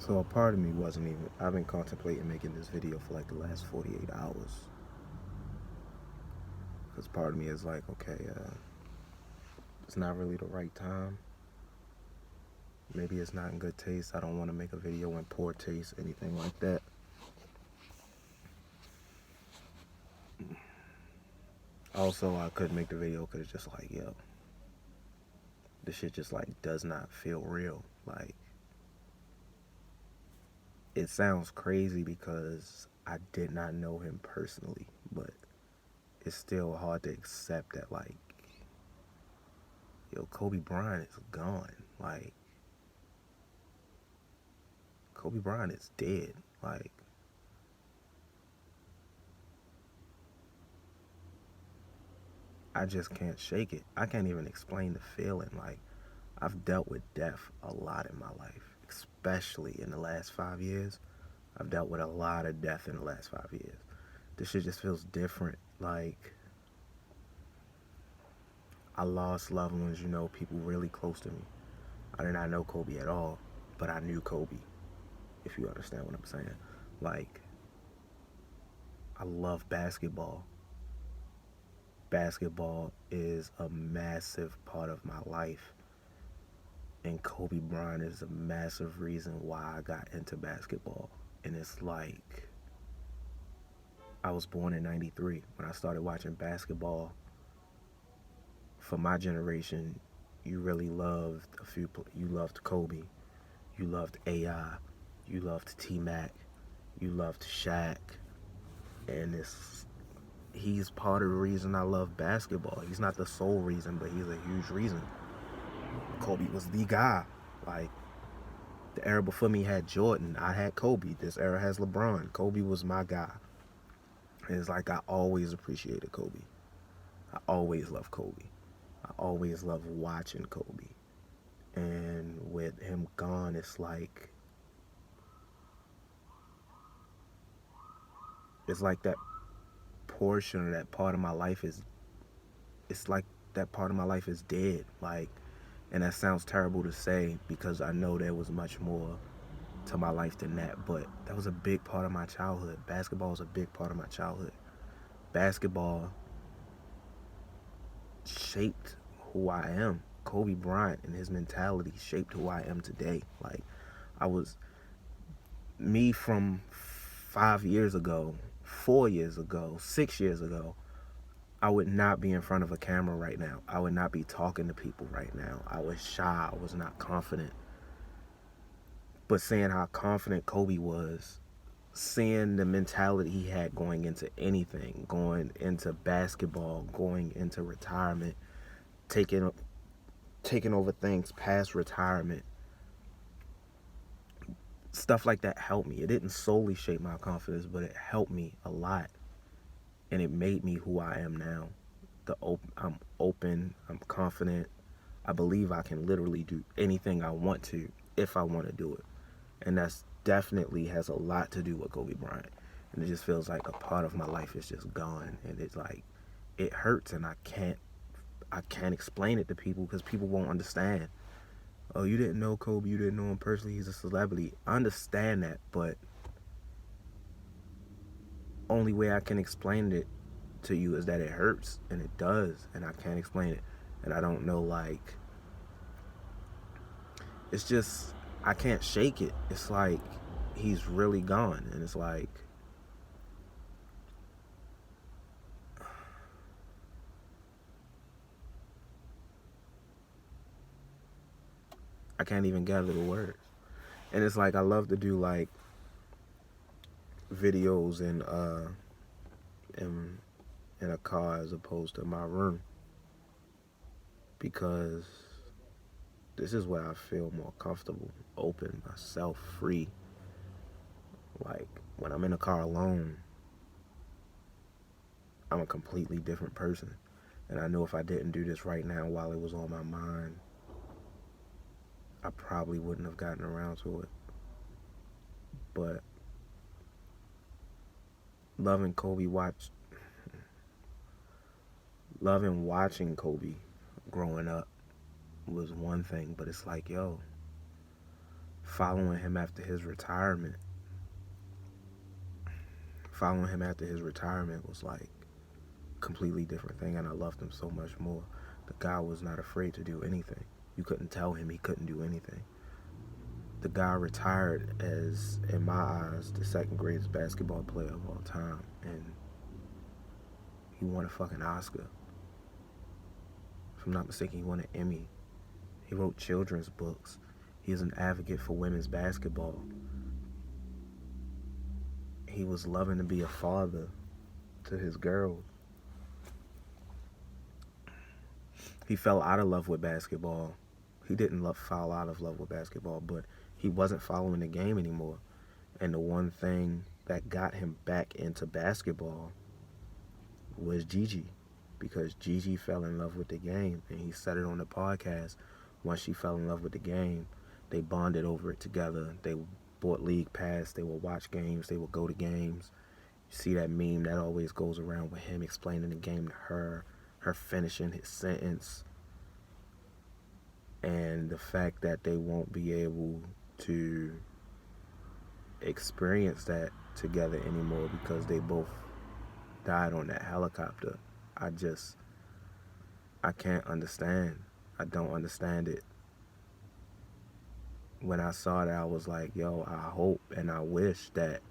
So a part of me wasn't even, I've been contemplating making this video for like the last 48 hours. Because part of me is like, okay, it's not really the right time. Maybe it's not in good taste. I don't want to make a video in poor taste, anything like that. Also, I couldn't make the video because it's just like, yo, this shit just like does not feel real. Like, it sounds crazy because I did not know him personally, but it's still hard to accept that, like, yo, Kobe Bryant is gone. Like, Kobe Bryant is dead. Like, I just can't shake it. I can't even explain the feeling. Like, I've dealt with death a lot in my life, especially in the last 5 years. I've dealt with a lot of death in the last 5 years. This shit just feels different. Like, I lost loved ones, people really close to me. I did not know Kobe at all, but I knew Kobe, if you understand what I'm saying. Like, I love basketball. Basketball is a massive part of my life. And Kobe Bryant is a massive reason why I got into basketball. And it's like, I was born in 93. When I started watching basketball, for my generation, you really loved you loved Kobe, you loved AI, you loved T-Mac, you loved Shaq. And he's part of the reason I love basketball. He's not the sole reason, but he's a huge reason. Kobe was the guy. Like, the era before me had Jordan. I had Kobe. This era has LeBron. Kobe was my guy. And it's like I always appreciated Kobe. I always loved Kobe. I always loved watching Kobe. And with him gone, it's like that portion of that part of my life is it's like that part of my life is dead. Like, and that sounds terrible to say because I know there was much more to my life than that, but that was a big part of my childhood. Basketball was a big part of my childhood. Basketball shaped who I am. Kobe Bryant and his mentality shaped who I am today. Like, I was me from 5 years ago, 4 years ago, 6 years ago. I would not be in front of a camera right now. I would not be talking to people right now. I was shy. I was not confident. But seeing how confident Kobe was, seeing the mentality he had going into anything, going into basketball, going into retirement, taking taking over things past retirement, stuff like that helped me. It didn't solely shape my confidence, but it helped me a lot, and it made me who I am now. I'm open. I'm confident. I believe I can literally do anything I want to if I want to do it, and that's definitely has a lot to do with Kobe Bryant. And it just feels like a part of my life is just gone, and it's like it hurts, and I can't explain it to people because people won't understand. Oh, you didn't know Kobe, you didn't know him personally, he's a celebrity. I understand that, but only way I can explain it to you is that it hurts, and it does, and I can't explain it. And I don't know, like, it's just, I can't shake it. It's like, he's really gone, and it's like, I can't even gather the words. And it's like, I love to do, like, videos in, in a car as opposed to my room, because this is where I feel more comfortable, open, myself, free. Like, when I'm in a car alone, I'm a completely different person. And I know if I didn't do this right now while it was on my mind, I probably wouldn't have gotten around to it. But loving Kobe watch loving watching Kobe growing up was one thing, but it's like, yo, Following him after his retirement, was like a completely different thing, and I loved him so much more. The guy was not afraid to do anything. You couldn't tell him he couldn't do anything. The guy retired as, in my eyes, the second greatest basketball player of all time, and he won a fucking Oscar. If I'm not mistaken, he won an Emmy. He wrote children's books. He is an advocate for women's basketball. He was loving to be a father to his girls. He fell out of love with basketball. He didn't fall out of love with basketball, but he wasn't following the game anymore. And the one thing that got him back into basketball was Gigi, because Gigi fell in love with the game, and he said it on the podcast. Once she fell in love with the game, they bonded over it together. They bought league pass. They would watch games. They would go to games. You see that meme that always goes around with him explaining the game to her finishing his sentence, and the fact that they won't be able to experience that together anymore because they both died on that helicopter. I can't understand. I don't understand it. When I saw that, I was like, yo, I hope and I wish that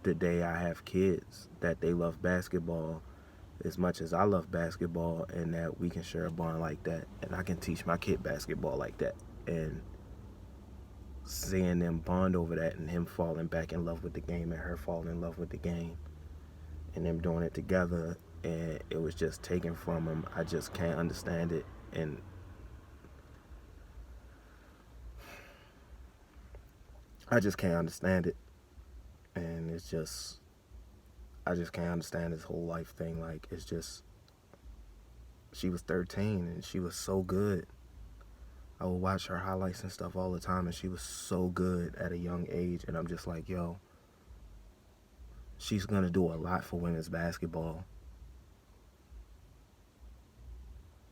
the day I have kids, that they love basketball as much as I love basketball, and that we can share a bond like that, and I can teach my kid basketball like that. And seeing them bond over that, and him falling back in love with the game and her falling in love with the game, and them doing it together, and it was just taken from him. I just can't understand it. And I just can't understand it. And it's just, I just can't understand this whole life thing. Like, it's just, she was 13 and she was so good. I would watch her highlights and stuff all the time, and she was so good at a young age. And I'm just like, yo, she's gonna do a lot for women's basketball,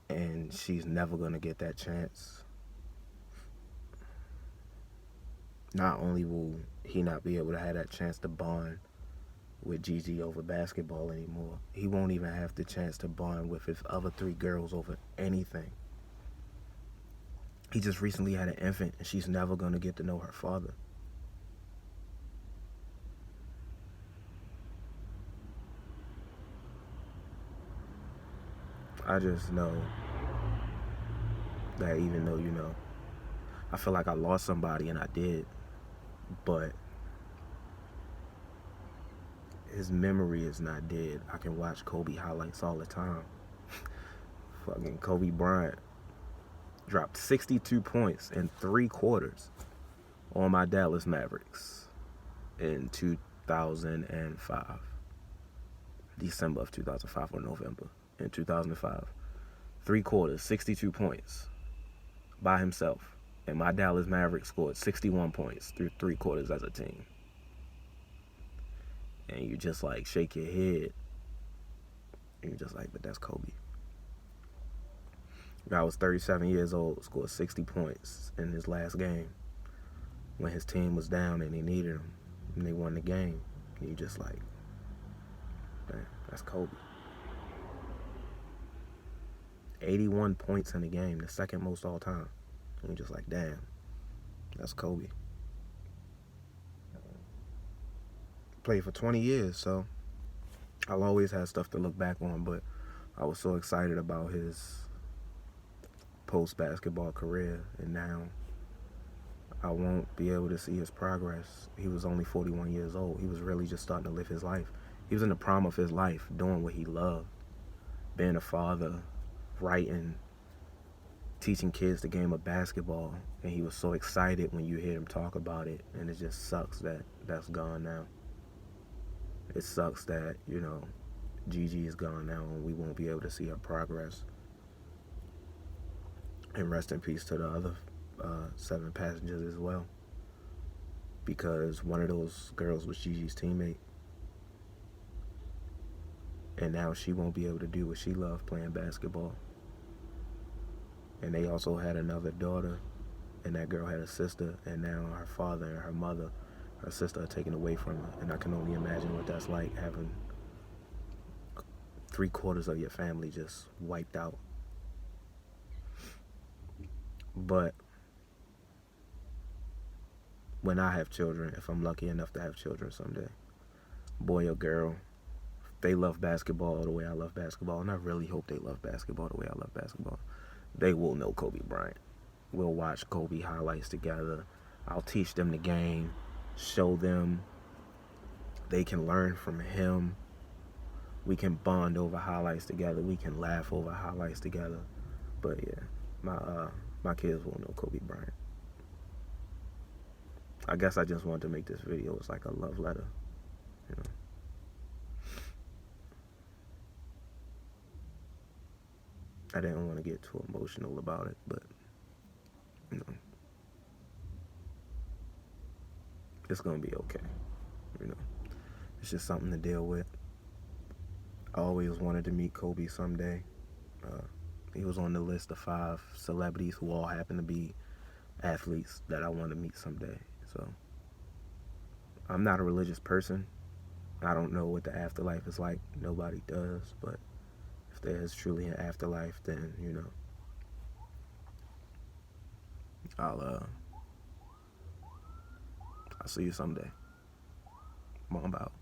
and she's never gonna get that chance. Not only will he not be able to have that chance to bond with Gigi over basketball anymore, he won't even have the chance to bond with his other 3 girls over anything. He just recently had an infant, and she's never going to get to know her father. I just know that even though, I feel like I lost somebody, and I did, but his memory is not dead. I can watch Kobe highlights all the time. Fucking Kobe Bryant dropped 62 points in 3 quarters on my Dallas Mavericks in 2005. December of 2005 or November in 2005. 3 quarters, 62 points by himself. And my Dallas Mavericks scored 61 points through 3 quarters as a team. And you just like shake your head. And you're just like, but that's Kobe. The guy was 37 years old, scored 60 points in his last game when his team was down and he needed him. And they won the game. And you just like, man, that's Kobe. 81 points in the game, the second most all time. And you're just like, damn, that's Kobe. Played for 20 years, so I'll always have stuff to look back on, but I was so excited about his post-basketball career, and now I won't be able to see his progress. He was only 41 years old. He was really just starting to live his life. He was in the prime of his life, doing what he loved, being a father, writing, teaching kids the game of basketball, and he was so excited when you hear him talk about it, and it just sucks that that's gone now. It sucks that, Gigi is gone now and we won't be able to see her progress. And rest in peace to the other 7 passengers as well, because one of those girls was Gigi's teammate, and now she won't be able to do what she loved, playing basketball. And they also had another daughter And that girl had a sister, and now her father and her mother, her sister, are taken away from her. And I can only imagine what that's like, having 3/4 of your family just wiped out. But when I have children, if I'm lucky enough to have children someday, boy or girl, they love basketball the way I love basketball, and I really hope they love basketball the way I love basketball, they will know Kobe Bryant. We'll watch Kobe highlights together. I'll teach them the game, show them. They can learn from him. We can bond over highlights together. We can laugh over highlights together. But yeah, my kids will know Kobe Bryant. I guess I just wanted to make this video. It's like a love letter, you know. I didn't want to get too emotional about it, but you know, it's gonna be okay. You know, it's just something to deal with. I always wanted to meet Kobe someday. He was on the list of 5 celebrities who all happen to be athletes that I want to meet someday. So I'm not a religious person. I don't know what the afterlife is like. Nobody does. But if there is truly an afterlife, then you know, I'll see you someday. Mom out.